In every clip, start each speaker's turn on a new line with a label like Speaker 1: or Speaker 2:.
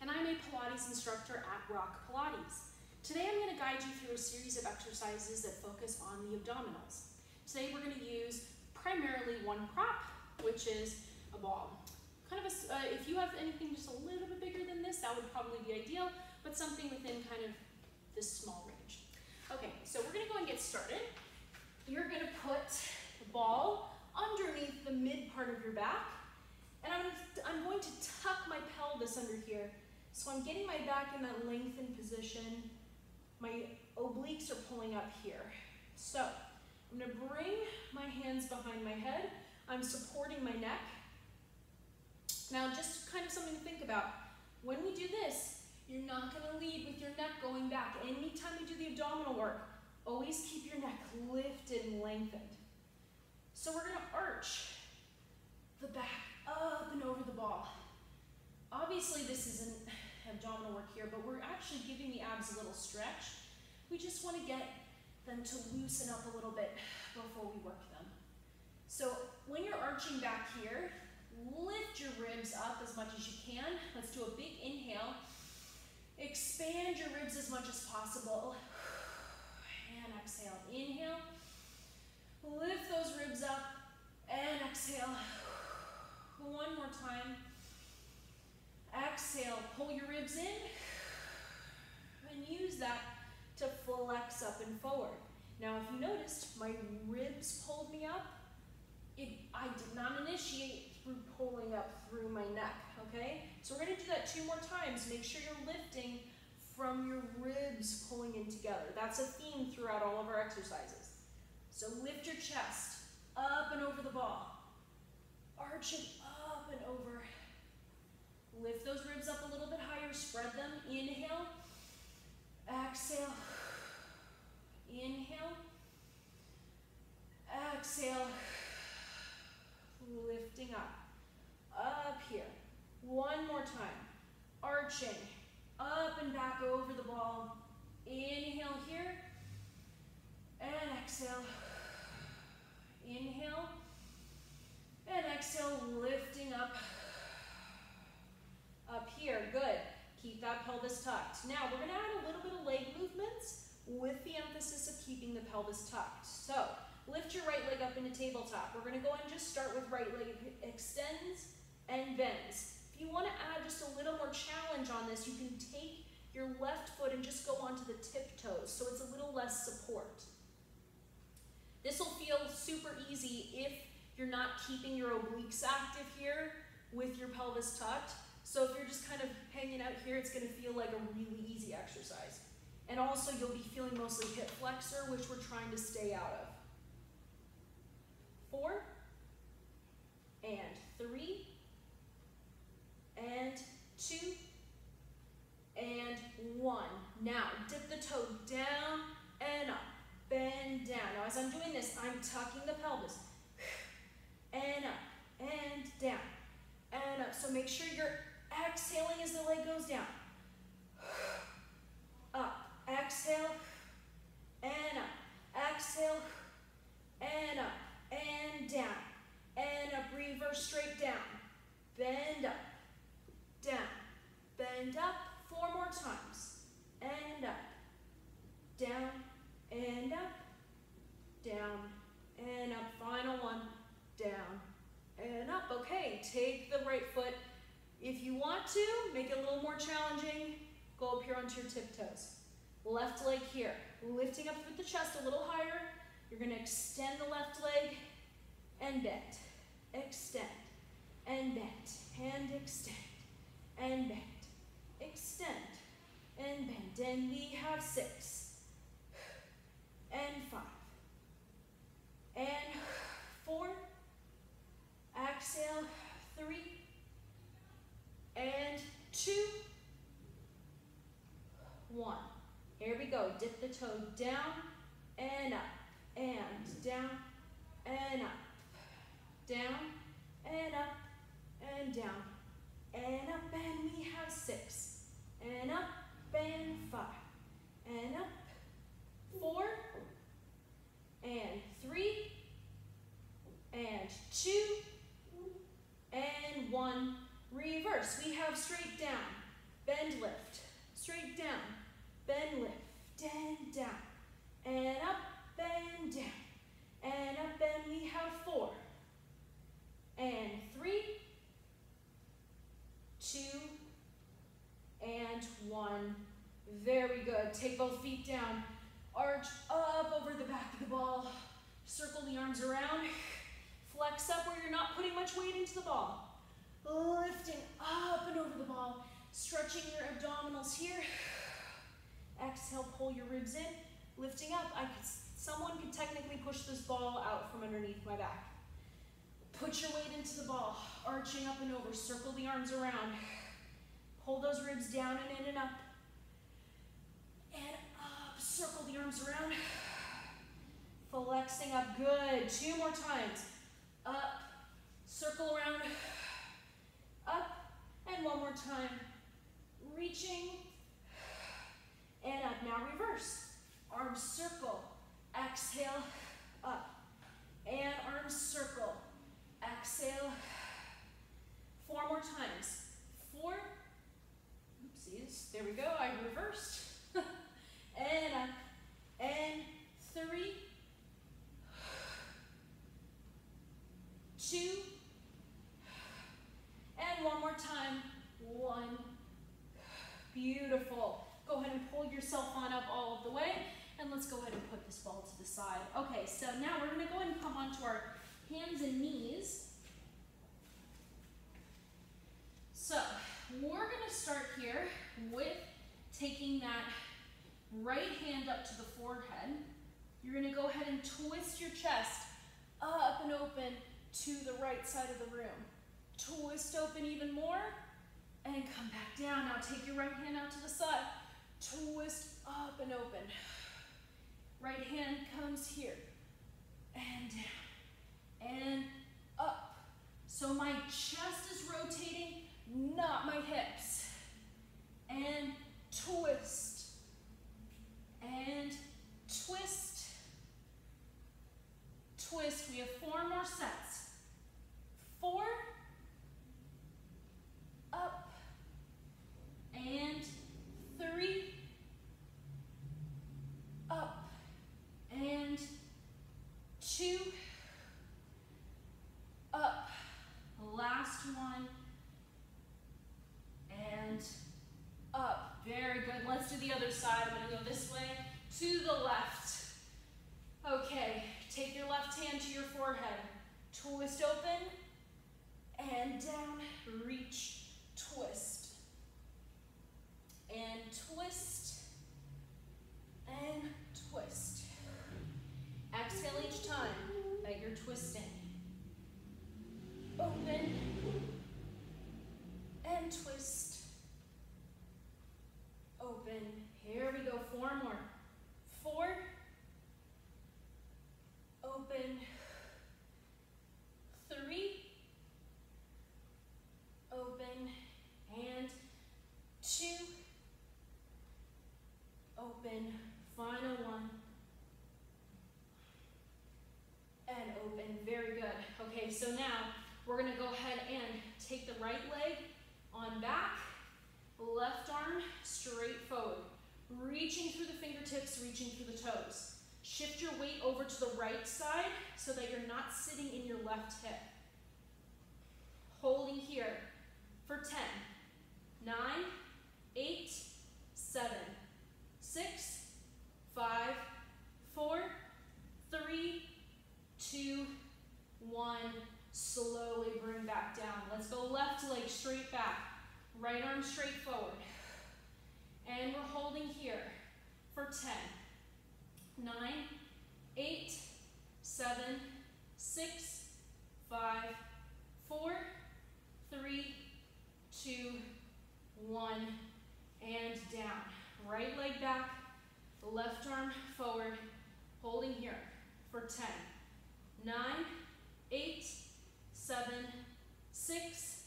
Speaker 1: and I'm a Pilates instructor at ROC Pilates. Today I'm going to guide you through a series of exercises that focus on the abdominals. Today we're going to use primarily one prop, which is a ball. If you have anything just a little bit bigger than this, that would probably be ideal, but something within kind of this small range. Okay, so we're going to go and get started. You're going to put the ball underneath the mid part of your back, and I'm going to tuck my pelvis under here. So I'm getting my back in that lengthened position. My obliques are pulling up here. So I'm going to bring my hands behind my head. I'm supporting my neck. Now, just kind of something to think about. When we do this, you're not going to lead with your neck going back. Anytime you do the abdominal work, always keep your neck lifted and lengthened. So we're going to arch the back up and over the ball. Obviously, this isn't abdominal work here, but we're actually giving the abs a little stretch. We just want to get them to loosen up a little bit before we work them. So when you're arching back here, lift your ribs up as much as you can. Let's do a big inhale. Expand your ribs as much as possible. And exhale. Inhale. Lift those ribs up. And exhale. One more time. Exhale. Pull your ribs in. And use that to flex up and forward. Now, if you noticed, my ribs pulled me up. I did not initiate through pulling up through my neck, okay? So we're going to do that 2 more times. Make sure you're lifting from your ribs pulling in together. That's a theme throughout all of our exercises. So lift your chest up and over the ball. Arch it up and over. Lift those ribs up a little bit higher. Spread them. Inhale. Exhale. Inhale. Exhale. Lifting up. Up here. One more time. Arching. Up and back over the ball. Inhale here. And exhale. Inhale. And exhale. Lifting up. Up here. Good. Keep that pelvis tucked. Now we're going to add a little bit of leg movements with the emphasis of keeping the pelvis tucked. So lift your right leg up into tabletop. We're going to go and just start with right leg extends and bends. If you want to add just a little more challenge on this, you can take your left foot and just go onto the tiptoes, so it's a little less support. This will feel super easy if you're not keeping your obliques active here with your pelvis tucked. So if you're just kind of hanging out here, it's going to feel like a really easy exercise. And also you'll be feeling mostly hip flexor, which we're trying to stay out of. 4, and 3, and 2, and 1. Now, dip the toe down and up, bend down. Now, as I'm doing this, I'm tucking the pelvis, and up, and down, and up. So make sure you're exhaling as the leg goes down. Up, exhale, and up, exhale, and up. And down, and up, reverse straight down, bend up, down, bend up, 4 more times, and up, down, and up, down, and up, final one, down, and up. Okay, take the right foot. If you want to, make it a little more challenging, go up here onto your tiptoes. Left leg here, lifting up with the chest a little higher. You're going to extend the left leg and bend, extend, and bend, and extend, and bend, extend, and bend. And we have 6, and 5, and 4, exhale, 3, and 2, 1. Here we go. Dip the toe down and up. And down, and up, down, and up, and down, and up, and we have 6, and up, and 5, and up, 4, and 3, and 2, and 1. reverse. We have straight down, bend, lift, straight down, bend, lift, and down, and up, and down, and up, and we have 4, and 3, 2, and 1. Very good. Take both feet down, arch up over the back of the ball, circle the arms around, flex up where you're not putting much weight into the ball, lifting up and over the ball, stretching your abdominals here. Exhale, pull your ribs in, lifting up. Someone could technically push this ball out from underneath my back. Put your weight into the ball, arching up and over, circle the arms around, pull those ribs down and in and up, and up, circle the arms around, flexing up, good, 2 more times, up, circle around, up, and 1 more time, reaching, and up. Now reverse, arms circle, exhale, up, and arms circle, exhale, 4 more times, 4, oopsies, there we go, I reversed, and up, and 3, 2, and 1 more time, 1, beautiful. Go ahead and pull yourself on up all of the way, and let's go ahead and put this ball to the side. Okay, so now we're gonna go ahead and come onto our hands and knees. So we're gonna start here with taking that right hand up to the forehead. You're gonna go ahead and twist your chest up and open to the right side of the room. Twist open even more, and come back down. Now take your right hand out to the side. Twist up and open. Right hand comes here, and down, and up. So my chest is rotating, not my hips. And twist, and twist, twist. We have 4 more sets. 4, up, and 3, up, and 2, up, last one, and up. Very good. Let's do the other side. I'm going to go this way to the left. Okay, take your left hand to your forehead, twist open, and down, reach, twist, and twist, and twist. Exhale each time that you're twisting. Open, and twist, open. Here we go, 4 more. 4, open, 3, open, and 2, open, final one, and open. Very good. Okay, so now we're going to go ahead and take the right leg on back, left arm straight forward, reaching through the fingertips, reaching through the toes. Shift your weight over to the right side so that you're not sitting in your left hip. Holding here for 10, 9, 8, 7, 6, 5, 4, 3, 2, 1. Slowly bring back down. Let's go left leg straight back, right arm straight forward. And we're holding here for 10, 9, 8, 7, 6, 5, 4, 3, 2, 1, and down. Right leg back, left arm forward, holding here for 10, 9, 8, 7, 6,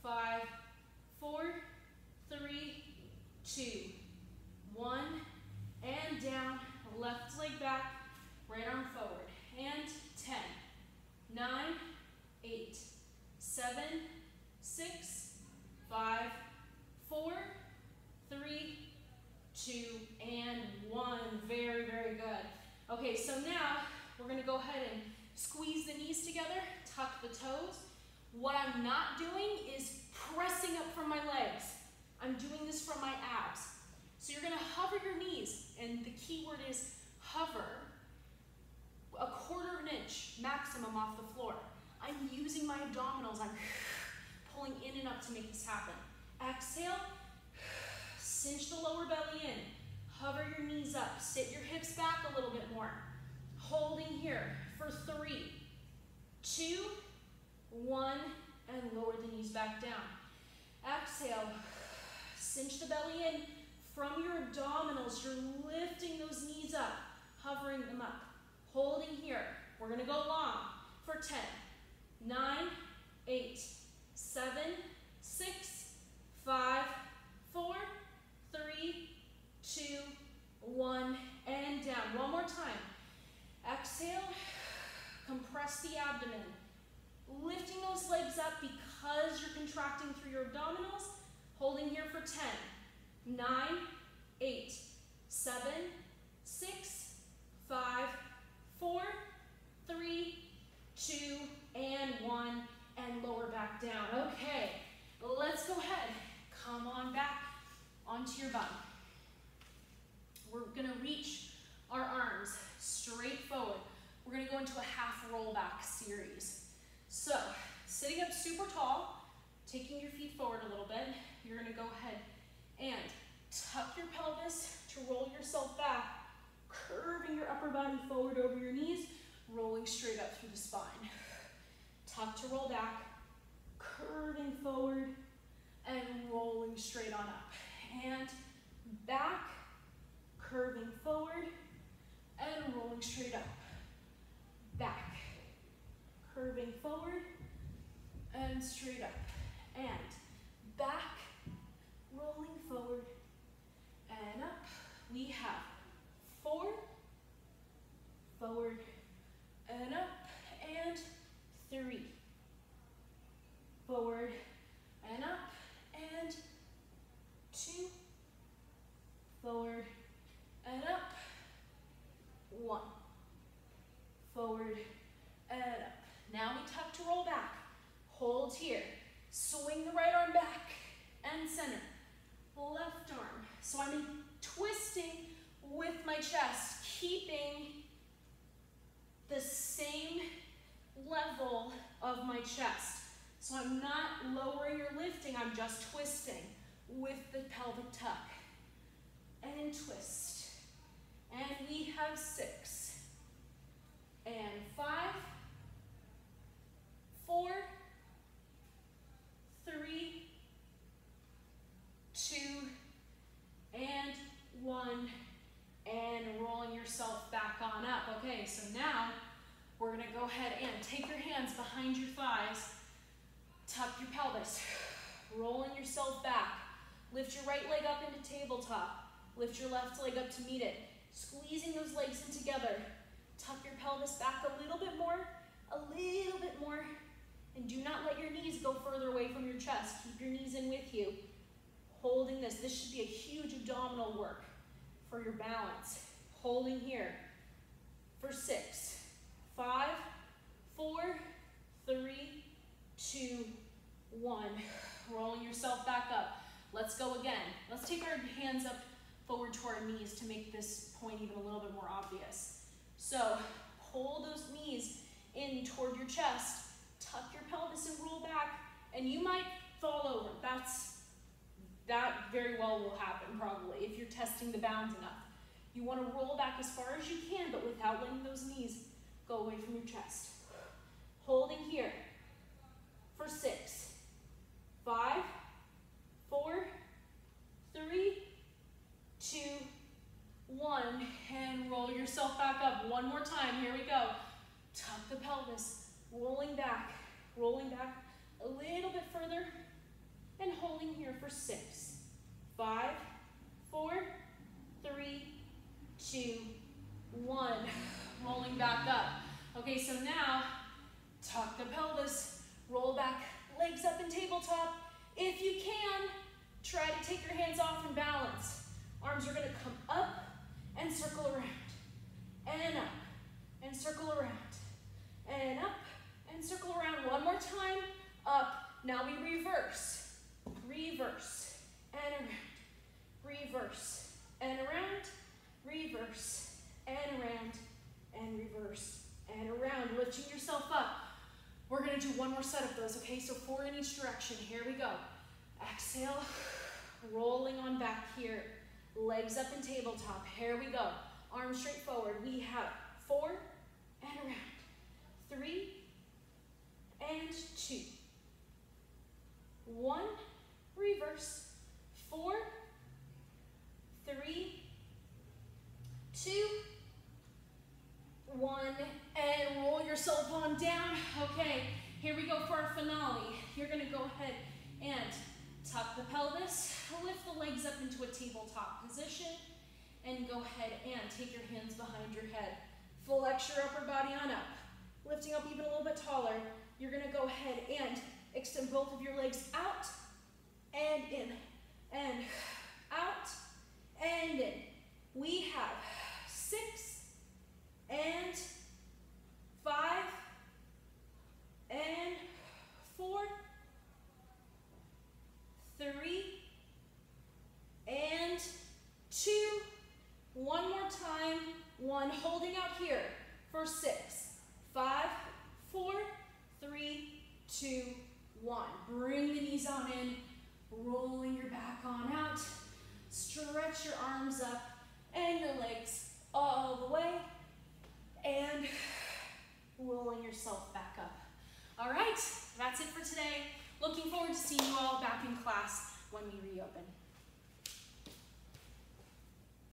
Speaker 1: 5, 4, 3, 2, 1, and down. Left leg back, right arm forward, and 10, 9, 8, 7, 6, 5, 4, 3, 2, and 1. Very, very good. Okay, so now we're going to go ahead and squeeze the knees together, tuck the toes. What I'm not doing is pressing up from my legs. I'm doing this from my abs. So you're going to hover your knees, and the key word is hover, a 1/4 inch maximum off the floor. I'm using my abdominals. I'm pulling in and up to make this happen. Exhale, cinch the lower belly in. Hover your knees up. Sit your hips back a little bit more. Holding here for 3, 2, 1, and lower the knees back down. Exhale, cinch the belly in. From your abdominals, you're lifting those knees up, hovering them up. Holding here. We're going to go long for 10, 9, 8, 7, 6, 5, 4, 3, 2, 1, and down. One more time. Exhale, compress the abdomen. Lifting those legs up because you're contracting through your abdominals. Holding here for 10, 9, 8, 7, 6, 5, 4, 3, 2, and 1, and lower back down. Okay, let's go ahead. Come on back onto your bum. We're gonna reach our arms straight forward. We're gonna go into a half rollback series. So, sitting up super tall, taking your feet forward a little bit, you're gonna go ahead and tuck your pelvis to roll yourself back, curving your upper body forward over your knees, rolling straight up through the spine. Tuck to roll back, curving forward, and rolling straight on up. And back, curving forward, and rolling straight up. Back, curving forward, and straight up. And back, rolling forward, and up. We have 4, forward, and up, and 3, forward, and up, and 2, forward, and up, 1, forward, and up. Now we tuck to roll back. Hold here. Swing the right arm back and center. Left arm. So I'm twisting with my chest, keeping the same level of my chest. So I'm not lowering or lifting, I'm just twisting with the pelvic tuck. And twist. And we have 6. And 5, 4, 3, 2, and 1, and rolling yourself back on up. Okay, so now we're gonna go ahead and take your hands behind your thighs, tuck your pelvis, rolling yourself back, lift your right leg up into tabletop, lift your left leg up to meet it, squeezing those legs in together, tuck your pelvis back a little bit more, and do not let your knees go further away from your chest. Keep your knees in with you. Holding this. This should be a huge abdominal work for your balance. Holding here for 6, 5, 4, 3, 2, 1. Rolling yourself back up. Let's go again. Let's take our hands up forward to our knees to make this point even a little bit more obvious. So pull those knees in toward your chest, tuck your pelvis and roll back, and you might fall over. That very well will happen probably if you're testing the bounds enough. You want to roll back as far as you can, but without letting those knees go away from your chest. Holding here for 6, 5, 4, 3, 2, 1, and roll yourself back up. One more time, here we go. Tuck the pelvis, rolling back a little bit further, and holding here for 6, 5, 4, 3, 2, 1, rolling back up. Okay, so now, tuck the pelvis, roll back, legs up in tabletop. If you can, Now we reverse, reverse, and around, reverse, and around, reverse, and around, and reverse, and around. Lifting yourself up. We're gonna do one more set of those, okay? So 4 in each direction, here we go. Exhale, rolling on back here. Legs up in tabletop, here we go. Arms straight forward. We have 4 and around, 3 and 2. 1, reverse, 4, 3, 2, 1, and roll yourself on down. Okay, here we go for our finale. You're gonna go ahead and tuck the pelvis, lift the legs up into a tabletop position, and go ahead and take your hands behind your head. Flex your upper body on up. Lifting up even a little bit taller, you're gonna go ahead and extend both of your legs out and in, and out and in. We have 6 and 5 and 4, 3 and 2. One more time. 1, holding out here for 6, 5, 4, 3, 2, 1. Bring the knees on in, rolling your back on out. Stretch your arms up and your legs all the way, and rolling yourself back up. All right, that's it for today. Looking forward to seeing you all back in class when we reopen.